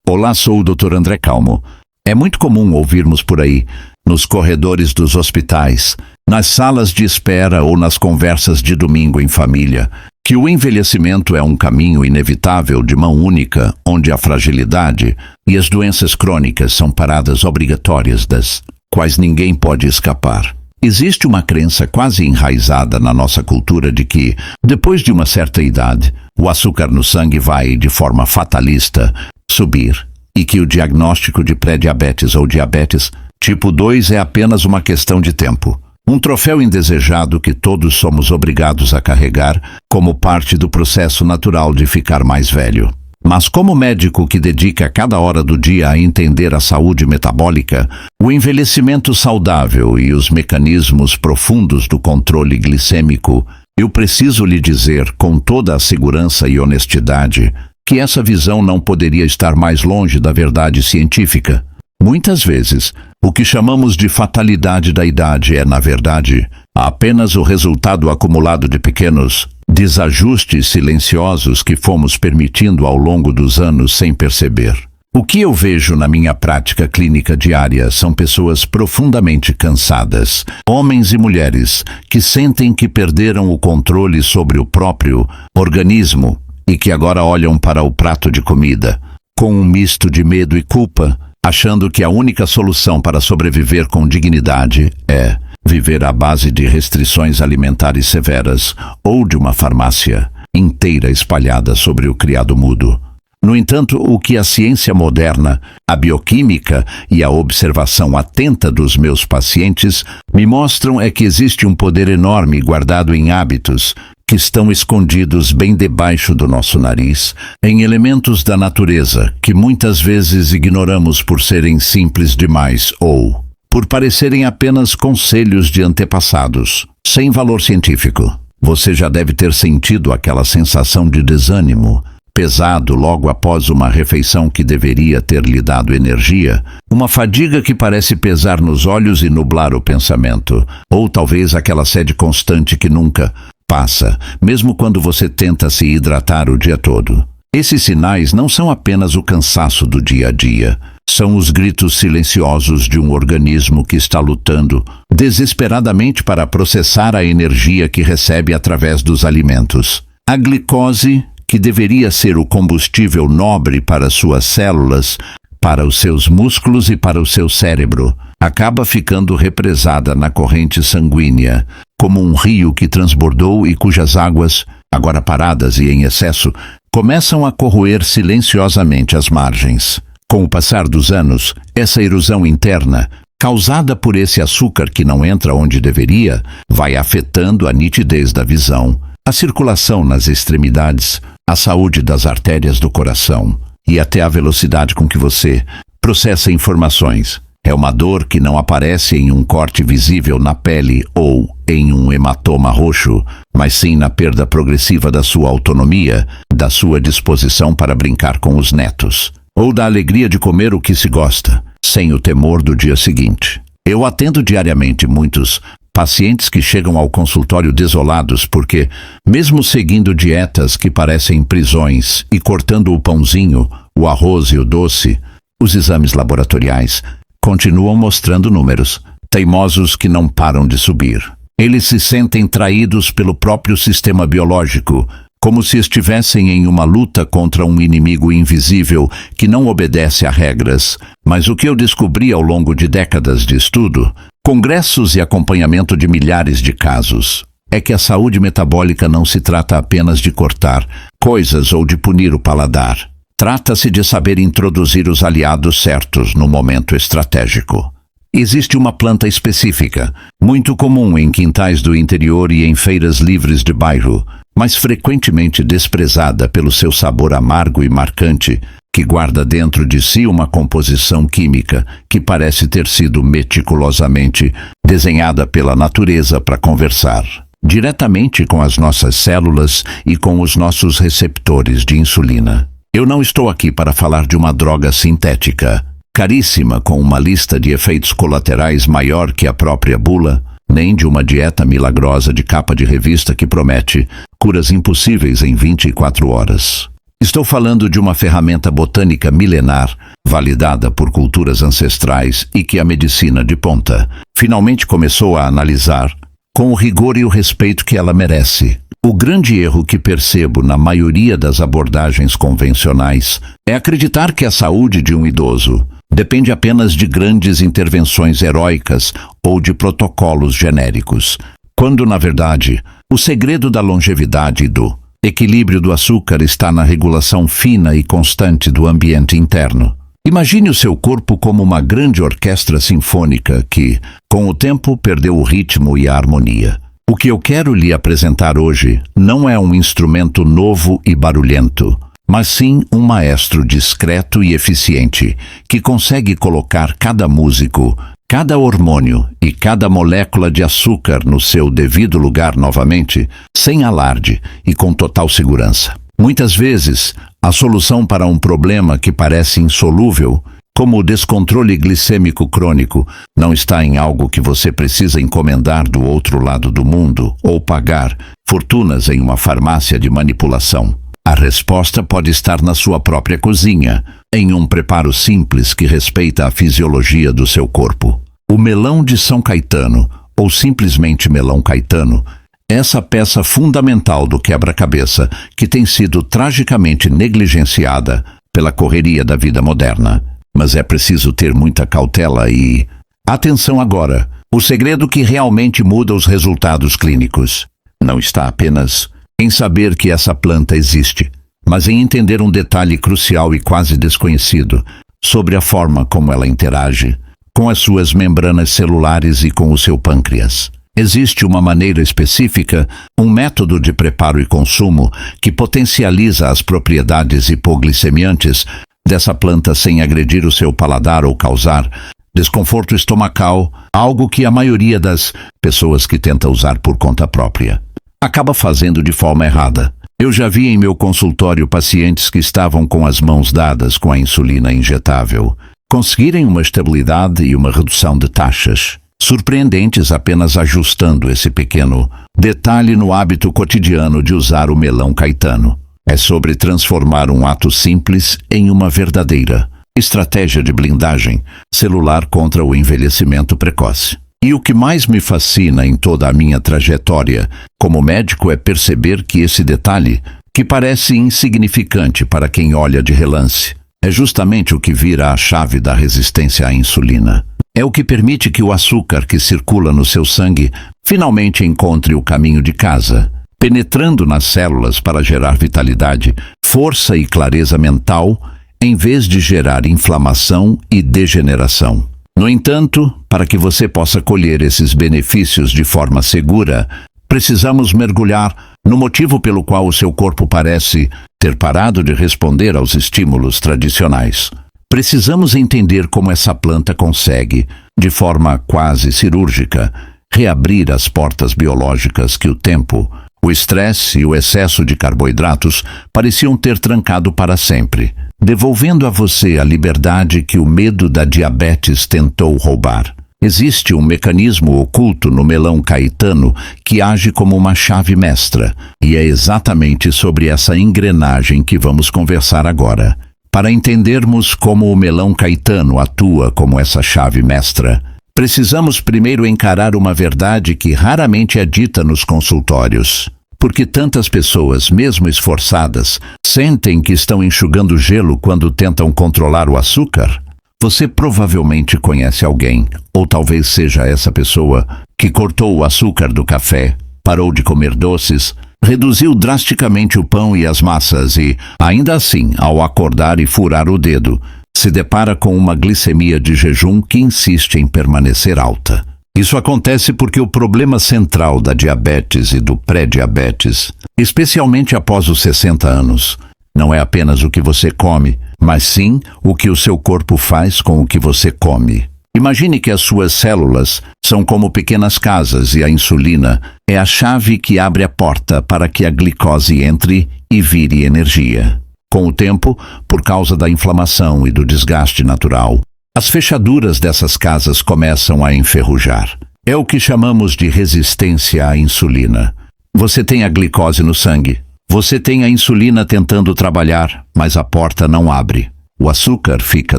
Olá, sou o Dr. André Calmo. É muito comum ouvirmos por aí, nos corredores dos hospitais, nas salas de espera ou nas conversas de domingo em família, que o envelhecimento é um caminho inevitável de mão única, onde a fragilidade e as doenças crônicas são paradas obrigatórias das quais ninguém pode escapar. Existe uma crença quase enraizada na nossa cultura de que, depois de uma certa idade, o açúcar no sangue vai, de forma fatalista, subir, e que o diagnóstico de pré-diabetes ou diabetes tipo 2 é apenas uma questão de tempo. Um troféu indesejado que todos somos obrigados a carregar como parte do processo natural de ficar mais velho. Mas como médico que dedica cada hora do dia a entender a saúde metabólica, o envelhecimento saudável e os mecanismos profundos do controle glicêmico, eu preciso lhe dizer com toda a segurança e honestidade que essa visão não poderia estar mais longe da verdade científica. Muitas vezes, o que chamamos de fatalidade da idade é, na verdade, apenas o resultado acumulado de pequenos desajustes silenciosos que fomos permitindo ao longo dos anos sem perceber. O que eu vejo na minha prática clínica diária são pessoas profundamente cansadas, homens e mulheres que sentem que perderam o controle sobre o próprio organismo e que agora olham para o prato de comida com um misto de medo e culpa, achando que a única solução para sobreviver com dignidade é viver à base de restrições alimentares severas ou de uma farmácia inteira espalhada sobre o criado mudo. No entanto, o que a ciência moderna, a bioquímica e a observação atenta dos meus pacientes me mostram é que existe um poder enorme guardado em hábitos que estão escondidos bem debaixo do nosso nariz, em elementos da natureza que muitas vezes ignoramos por serem simples demais ou por parecerem apenas conselhos de antepassados, sem valor científico. Você já deve ter sentido aquela sensação de desânimo, pesado logo após uma refeição que deveria ter lhe dado energia, uma fadiga que parece pesar nos olhos e nublar o pensamento, ou talvez aquela sede constante que nunca passa, mesmo quando você tenta se hidratar o dia todo. Esses sinais não são apenas o cansaço do dia a dia, são os gritos silenciosos de um organismo que está lutando desesperadamente para processar a energia que recebe através dos alimentos. A glicose, que deveria ser o combustível nobre para suas células, para os seus músculos e para o seu cérebro, acaba ficando represada na corrente sanguínea, como um rio que transbordou e cujas águas, agora paradas e em excesso, começam a corroer silenciosamente as margens. Com o passar dos anos, essa erosão interna, causada por esse açúcar que não entra onde deveria, vai afetando a nitidez da visão, a circulação nas extremidades, a saúde das artérias do coração e até a velocidade com que você processa informações. É uma dor que não aparece em um corte visível na pele ou em um hematoma roxo, mas sim na perda progressiva da sua autonomia, da sua disposição para brincar com os netos, ou da alegria de comer o que se gosta, sem o temor do dia seguinte. Eu atendo diariamente muitos pacientes que chegam ao consultório desolados porque, mesmo seguindo dietas que parecem prisões e cortando o pãozinho, o arroz e o doce, os exames laboratoriais continuam mostrando números teimosos que não param de subir. Eles se sentem traídos pelo próprio sistema biológico, como se estivessem em uma luta contra um inimigo invisível que não obedece a regras. Mas o que eu descobri ao longo de décadas de estudo, congressos e acompanhamento de milhares de casos, é que a saúde metabólica não se trata apenas de cortar coisas ou de punir o paladar. Trata-se de saber introduzir os aliados certos no momento estratégico. Existe uma planta específica, muito comum em quintais do interior e em feiras livres de bairro, mas frequentemente desprezada pelo seu sabor amargo e marcante, que guarda dentro de si uma composição química que parece ter sido meticulosamente desenhada pela natureza para conversar diretamente com as nossas células e com os nossos receptores de insulina. Eu não estou aqui para falar de uma droga sintética, caríssima com uma lista de efeitos colaterais maior que a própria bula, nem de uma dieta milagrosa de capa de revista que promete curas impossíveis em 24 horas. Estou falando de uma ferramenta botânica milenar, validada por culturas ancestrais e que a medicina de ponta finalmente começou a analisar com o rigor e o respeito que ela merece. O grande erro que percebo na maioria das abordagens convencionais é acreditar que a saúde de um idoso depende apenas de grandes intervenções heróicas ou de protocolos genéricos, quando, na verdade, o segredo da longevidade e do equilíbrio do açúcar está na regulação fina e constante do ambiente interno. Imagine o seu corpo como uma grande orquestra sinfônica que, com o tempo, perdeu o ritmo e a harmonia. O que eu quero lhe apresentar hoje não é um instrumento novo e barulhento, mas sim um maestro discreto e eficiente que consegue colocar cada músico, cada hormônio e cada molécula de açúcar no seu devido lugar novamente, sem alarde e com total segurança. Muitas vezes, a solução para um problema que parece insolúvel, como o descontrole glicêmico crônico, não está em algo que você precisa encomendar do outro lado do mundo ou pagar fortunas em uma farmácia de manipulação. A resposta pode estar na sua própria cozinha, em um preparo simples que respeita a fisiologia do seu corpo. O melão de São Caetano, ou simplesmente melão caetano, é essa peça fundamental do quebra-cabeça que tem sido tragicamente negligenciada pela correria da vida moderna. Mas é preciso ter muita cautela e... Atenção agora! O segredo que realmente muda os resultados clínicos não está apenas em saber que essa planta existe, mas em entender um detalhe crucial e quase desconhecido sobre a forma como ela interage com as suas membranas celulares e com o seu pâncreas. Existe uma maneira específica, um método de preparo e consumo que potencializa as propriedades hipoglicemiantes dessa planta sem agredir o seu paladar ou causar desconforto estomacal, algo que a maioria das pessoas que tenta usar por conta própria acaba fazendo de forma errada. Eu já vi em meu consultório pacientes que estavam com as mãos dadas com a insulina injetável conseguirem uma estabilidade e uma redução de taxas surpreendentes apenas ajustando esse pequeno detalhe no hábito cotidiano de usar o melão caetano. É sobre transformar um ato simples em uma verdadeira estratégia de blindagem celular contra o envelhecimento precoce. E o que mais me fascina em toda a minha trajetória como médico é perceber que esse detalhe, que parece insignificante para quem olha de relance, é justamente o que vira a chave da resistência à insulina. É o que permite que o açúcar que circula no seu sangue finalmente encontre o caminho de casa, penetrando nas células para gerar vitalidade, força e clareza mental, em vez de gerar inflamação e degeneração. No entanto, para que você possa colher esses benefícios de forma segura, precisamos mergulhar no motivo pelo qual o seu corpo parece ter parado de responder aos estímulos tradicionais. Precisamos entender como essa planta consegue, de forma quase cirúrgica, reabrir as portas biológicas que o tempo, o estresse e o excesso de carboidratos pareciam ter trancado para sempre, devolvendo a você a liberdade que o medo da diabetes tentou roubar. Existe um mecanismo oculto no melão caetano que age como uma chave mestra, e é exatamente sobre essa engrenagem que vamos conversar agora. Para entendermos como o melão caetano atua como essa chave mestra, precisamos primeiro encarar uma verdade que raramente é dita nos consultórios. Por que tantas pessoas, mesmo esforçadas, sentem que estão enxugando gelo quando tentam controlar o açúcar? Você provavelmente conhece alguém, ou talvez seja essa pessoa, que cortou o açúcar do café, parou de comer doces, reduziu drasticamente o pão e as massas e, ainda assim, ao acordar e furar o dedo, se depara com uma glicemia de jejum que insiste em permanecer alta. Isso acontece porque o problema central da diabetes e do pré-diabetes, especialmente após os 60 anos, não é apenas o que você come, mas sim o que o seu corpo faz com o que você come. Imagine que as suas células são como pequenas casas e a insulina é a chave que abre a porta para que a glicose entre e vire energia. Com o tempo, por causa da inflamação e do desgaste natural, as fechaduras dessas casas começam a enferrujar. É o que chamamos de resistência à insulina. Você tem a glicose no sangue. Você tem a insulina tentando trabalhar, mas a porta não abre. O açúcar fica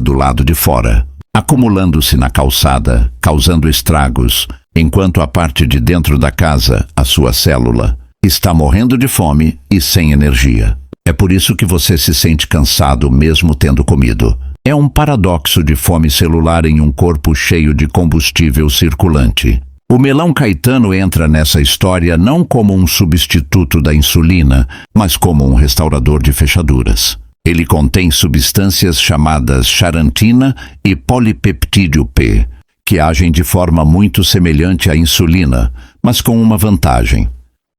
do lado de fora, acumulando-se na calçada, causando estragos, enquanto a parte de dentro da casa, a sua célula, está morrendo de fome e sem energia. É por isso que você se sente cansado mesmo tendo comido. É um paradoxo de fome celular em um corpo cheio de combustível circulante. O melão Caetano entra nessa história não como um substituto da insulina, mas como um restaurador de fechaduras. Ele contém substâncias chamadas charantina e polipeptídeo P, que agem de forma muito semelhante à insulina, mas com uma vantagem.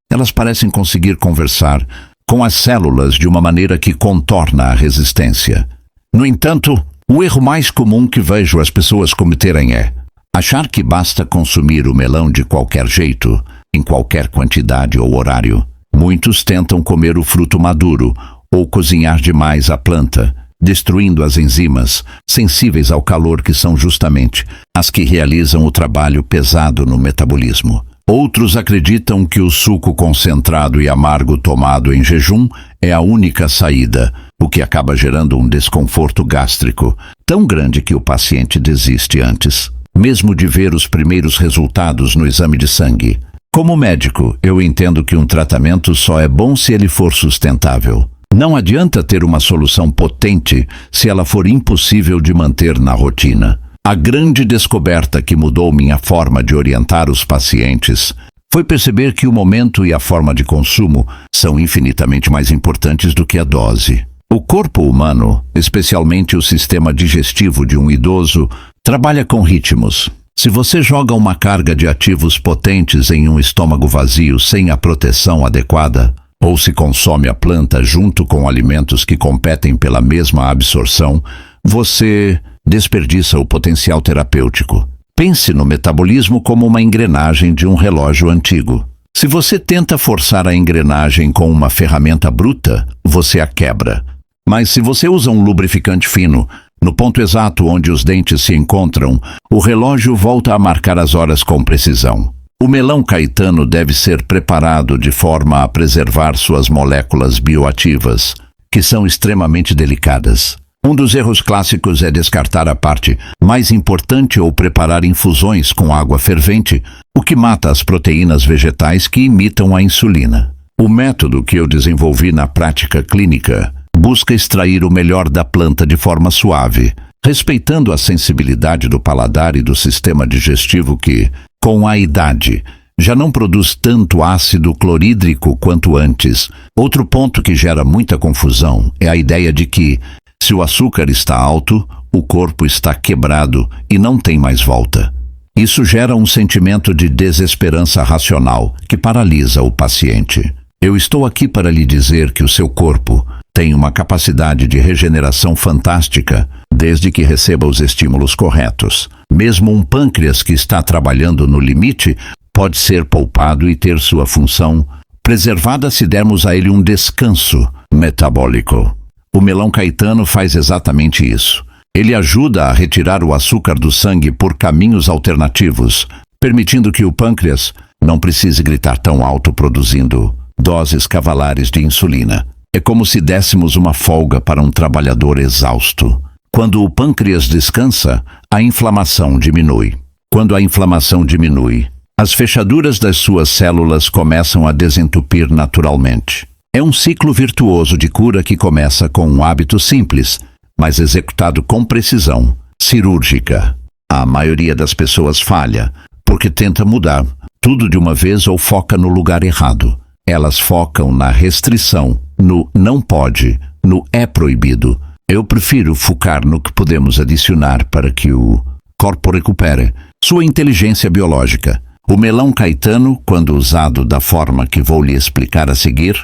Elas parecem conseguir conversar com as células de uma maneira que contorna a resistência. No entanto, o erro mais comum que vejo as pessoas cometerem é achar que basta consumir o melão de qualquer jeito, em qualquer quantidade ou horário. Muitos tentam comer o fruto maduro ou cozinhar demais a planta, destruindo as enzimas sensíveis ao calor que são justamente as que realizam o trabalho pesado no metabolismo. Outros acreditam que o suco concentrado e amargo tomado em jejum é a única saída, o que acaba gerando um desconforto gástrico tão grande que o paciente desiste antes, mesmo de ver os primeiros resultados no exame de sangue. Como médico, eu entendo que um tratamento só é bom se ele for sustentável. Não adianta ter uma solução potente se ela for impossível de manter na rotina. A grande descoberta que mudou minha forma de orientar os pacientes foi perceber que o momento e a forma de consumo são infinitamente mais importantes do que a dose. O corpo humano, especialmente o sistema digestivo de um idoso, trabalha com ritmos. Se você joga uma carga de ativos potentes em um estômago vazio sem a proteção adequada, ou se consome a planta junto com alimentos que competem pela mesma absorção, você desperdiça o potencial terapêutico. Pense no metabolismo como uma engrenagem de um relógio antigo. Se você tenta forçar a engrenagem com uma ferramenta bruta, você a quebra. Mas se você usa um lubrificante fino, no ponto exato onde os dentes se encontram, o relógio volta a marcar as horas com precisão. O melão Caetano deve ser preparado de forma a preservar suas moléculas bioativas, que são extremamente delicadas. Um dos erros clássicos é descartar a parte mais importante ou preparar infusões com água fervente, o que mata as proteínas vegetais que imitam a insulina. O método que eu desenvolvi na prática clínica busca extrair o melhor da planta de forma suave, respeitando a sensibilidade do paladar e do sistema digestivo que, com a idade, já não produz tanto ácido clorídrico quanto antes. Outro ponto que gera muita confusão é a ideia de que, se o açúcar está alto, o corpo está quebrado e não tem mais volta. Isso gera um sentimento de desesperança racional que paralisa o paciente. Eu estou aqui para lhe dizer que o seu corpo tem uma capacidade de regeneração fantástica desde que receba os estímulos corretos. Mesmo um pâncreas que está trabalhando no limite pode ser poupado e ter sua função preservada se dermos a ele um descanso metabólico. O melão Caetano faz exatamente isso. Ele ajuda a retirar o açúcar do sangue por caminhos alternativos, permitindo que o pâncreas não precise gritar tão alto produzindo doses cavalares de insulina. É como se dessemos uma folga para um trabalhador exausto. Quando o pâncreas descansa, a inflamação diminui. Quando a inflamação diminui, as fechaduras das suas células começam a desentupir naturalmente. É um ciclo virtuoso de cura que começa com um hábito simples, mas executado com precisão, cirúrgica. A maioria das pessoas falha, porque tenta mudar tudo de uma vez ou foca no lugar errado. Elas focam na restrição, no não pode, no é proibido. Eu prefiro focar no que podemos adicionar para que o corpo recupere sua inteligência biológica. O melão Caetano, quando usado da forma que vou lhe explicar a seguir,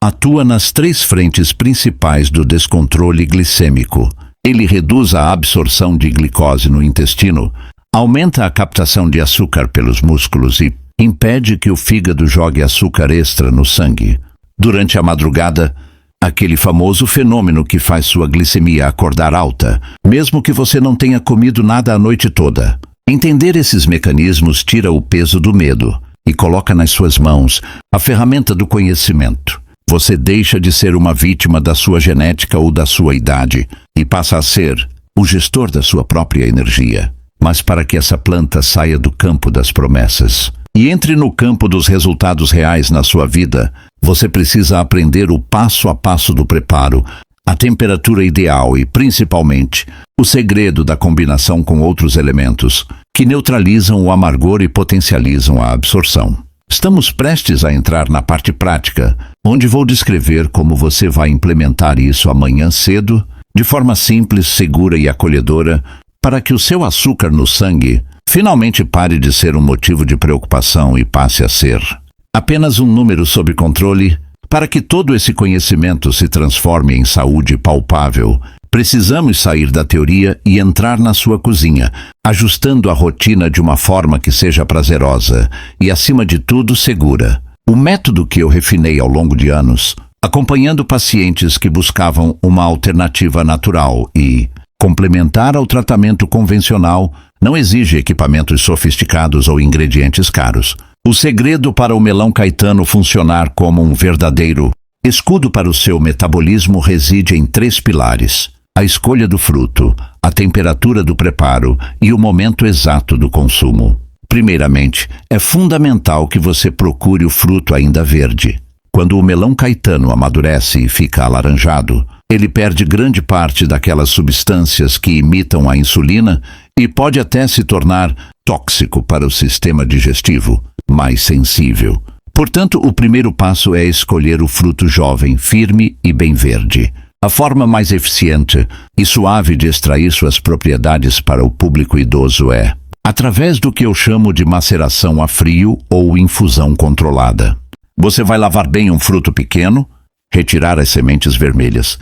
atua nas 3 frentes principais do descontrole glicêmico. Ele reduz a absorção de glicose no intestino, aumenta a captação de açúcar pelos músculos e impede que o fígado jogue açúcar extra no sangue. Durante a madrugada, aquele famoso fenômeno que faz sua glicemia acordar alta, mesmo que você não tenha comido nada a noite toda. Entender esses mecanismos tira o peso do medo e coloca nas suas mãos a ferramenta do conhecimento. Você deixa de ser uma vítima da sua genética ou da sua idade e passa a ser o gestor da sua própria energia. Mas para que essa planta saia do campo das promessas e entre no campo dos resultados reais na sua vida, você precisa aprender o passo a passo do preparo, a temperatura ideal e, principalmente, o segredo da combinação com outros elementos que neutralizam o amargor e potencializam a absorção. Estamos prestes a entrar na parte prática, onde vou descrever como você vai implementar isso amanhã cedo, de forma simples, segura e acolhedora, para que o seu açúcar no sangue finalmente pare de ser um motivo de preocupação e passe a ser apenas um número sob controle. Para que todo esse conhecimento se transforme em saúde palpável, precisamos sair da teoria e entrar na sua cozinha, ajustando a rotina de uma forma que seja prazerosa e, acima de tudo, segura. O método que eu refinei ao longo de anos, acompanhando pacientes que buscavam uma alternativa natural e complementar ao tratamento convencional, não exige equipamentos sofisticados ou ingredientes caros. O segredo para o melão caetano funcionar como um verdadeiro escudo para o seu metabolismo reside em 3 pilares: a escolha do fruto, a temperatura do preparo e o momento exato do consumo. Primeiramente, é fundamental que você procure o fruto ainda verde. Quando o melão caetano amadurece e fica alaranjado, ele perde grande parte daquelas substâncias que imitam a insulina e pode até se tornar tóxico para o sistema digestivo mais sensível. Portanto, o primeiro passo é escolher o fruto jovem, firme e bem verde. A forma mais eficiente e suave de extrair suas propriedades para o público idoso é através do que eu chamo de maceração a frio ou infusão controlada. Você vai lavar bem um fruto pequeno, retirar as sementes vermelhas,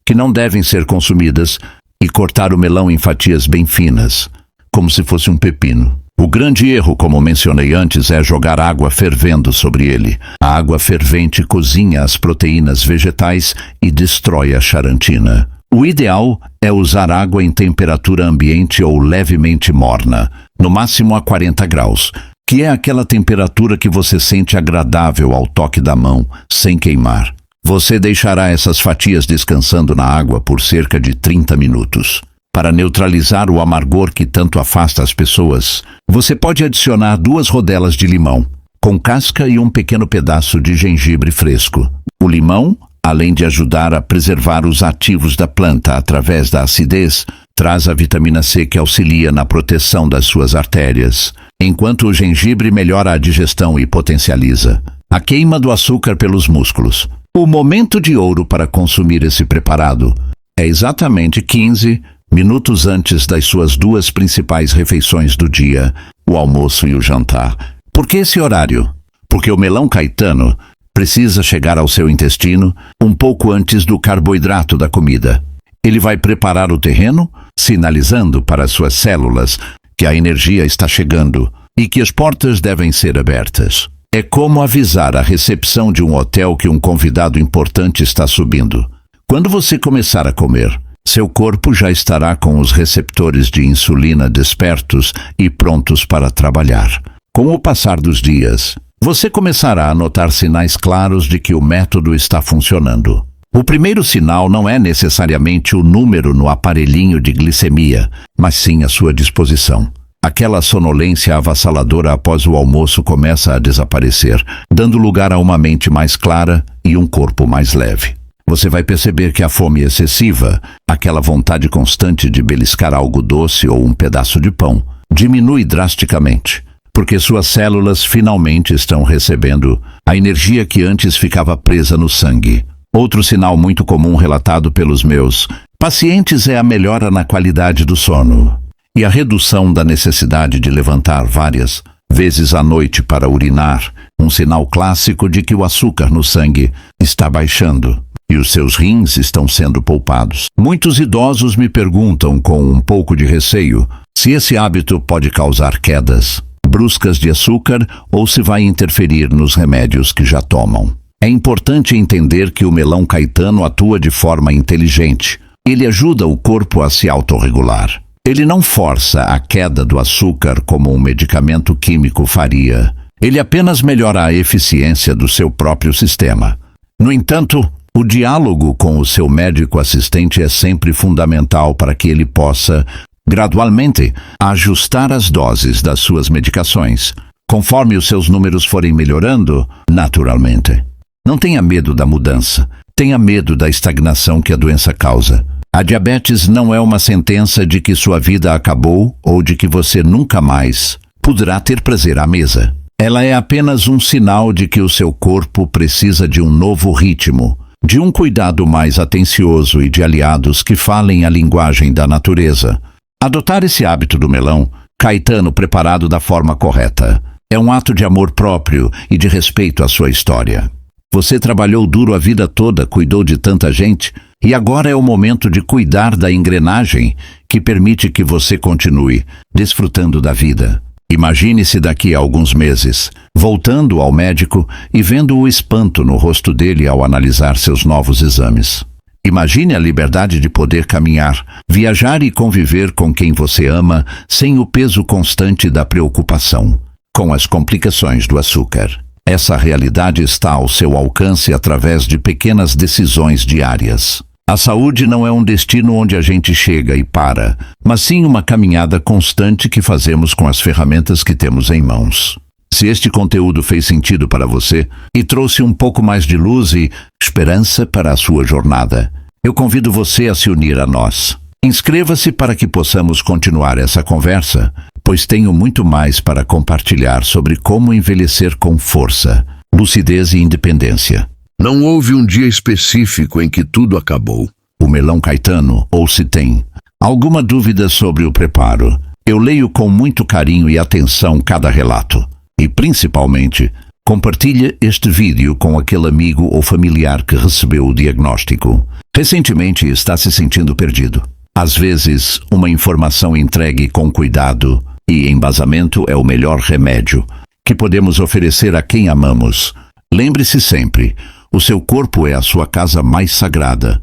que não devem ser consumidas, e cortar o melão em fatias bem finas, como se fosse um pepino. O grande erro, como mencionei antes, é jogar água fervendo sobre ele. A água fervente cozinha as proteínas vegetais e destrói a charantina. O ideal é usar água em temperatura ambiente ou levemente morna, no máximo a 40 graus, que é aquela temperatura que você sente agradável ao toque da mão, sem queimar. Você deixará essas fatias descansando na água por cerca de 30 minutos. Para neutralizar o amargor que tanto afasta as pessoas, você pode adicionar 2 rodelas de limão, com casca e um pequeno pedaço de gengibre fresco. O limão, além de ajudar a preservar os ativos da planta através da acidez, traz a vitamina C que auxilia na proteção das suas artérias, enquanto o gengibre melhora a digestão e potencializa a queima do açúcar pelos músculos. O momento de ouro para consumir esse preparado é exatamente 15 minutos antes das suas 2 principais refeições do dia, o almoço e o jantar. Por que esse horário? Porque o melão caetano precisa chegar ao seu intestino um pouco antes do carboidrato da comida. Ele vai preparar o terreno, sinalizando para suas células que a energia está chegando e que as portas devem ser abertas. É como avisar a recepção de um hotel que um convidado importante está subindo. Quando você começar a comer, seu corpo já estará com os receptores de insulina despertos e prontos para trabalhar. Com o passar dos dias, você começará a notar sinais claros de que o método está funcionando. O primeiro sinal não é necessariamente o número no aparelhinho de glicemia, mas sim a sua disposição. Aquela sonolência avassaladora após o almoço começa a desaparecer, dando lugar a uma mente mais clara e um corpo mais leve. Você vai perceber que a fome excessiva, aquela vontade constante de beliscar algo doce ou um pedaço de pão, diminui drasticamente, porque suas células finalmente estão recebendo a energia que antes ficava presa no sangue. Outro sinal muito comum relatado pelos meus pacientes é a melhora na qualidade do sono e a redução da necessidade de levantar várias vezes à noite para urinar, um sinal clássico de que o açúcar no sangue está baixando e os seus rins estão sendo poupados. Muitos idosos me perguntam com um pouco de receio se esse hábito pode causar quedas bruscas de açúcar ou se vai interferir nos remédios que já tomam. É importante entender que o melão caetano atua de forma inteligente. Ele ajuda o corpo a se autorregular. Ele não força a queda do açúcar como um medicamento químico faria. Ele apenas melhora a eficiência do seu próprio sistema. No entanto, o diálogo com o seu médico assistente é sempre fundamental para que ele possa, gradualmente, ajustar as doses das suas medicações, conforme os seus números forem melhorando, naturalmente. Não tenha medo da mudança, tenha medo da estagnação que a doença causa. A diabetes não é uma sentença de que sua vida acabou ou de que você nunca mais poderá ter prazer à mesa. Ela é apenas um sinal de que o seu corpo precisa de um novo ritmo, de um cuidado mais atencioso e de aliados que falem a linguagem da natureza. Adotar esse hábito do melão, Caetano preparado da forma correta, é um ato de amor próprio e de respeito à sua história. Você trabalhou duro a vida toda, cuidou de tanta gente, e agora é o momento de cuidar da engrenagem que permite que você continue desfrutando da vida. Imagine-se daqui a alguns meses, voltando ao médico e vendo o espanto no rosto dele ao analisar seus novos exames. Imagine a liberdade de poder caminhar, viajar e conviver com quem você ama sem o peso constante da preocupação com as complicações do açúcar. Essa realidade está ao seu alcance através de pequenas decisões diárias. A saúde não é um destino onde a gente chega e para, mas sim uma caminhada constante que fazemos com as ferramentas que temos em mãos. Se este conteúdo fez sentido para você e trouxe um pouco mais de luz e esperança para a sua jornada, eu convido você a se unir a nós. Inscreva-se para que possamos continuar essa conversa, pois tenho muito mais para compartilhar sobre como envelhecer com força, lucidez e independência. Não houve um dia específico em que tudo acabou. O melão Caetano, ou se tem alguma dúvida sobre o preparo, eu leio com muito carinho e atenção cada relato. E, principalmente, compartilhe este vídeo com aquele amigo ou familiar que recebeu o diagnóstico. Recentemente está se sentindo perdido. Às vezes, uma informação entregue com cuidado e embasamento é o melhor remédio que podemos oferecer a quem amamos. Lembre-se sempre, o seu corpo é a sua casa mais sagrada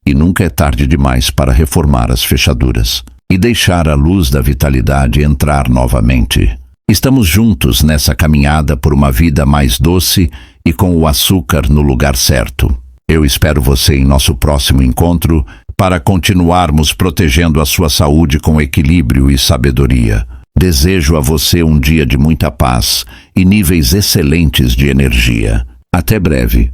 e nunca é tarde demais para reformar as fechaduras e deixar a luz da vitalidade entrar novamente. Estamos juntos nessa caminhada por uma vida mais doce e com o açúcar no lugar certo. Eu espero você em nosso próximo encontro para continuarmos protegendo a sua saúde com equilíbrio e sabedoria. Desejo a você um dia de muita paz e níveis excelentes de energia. Até breve.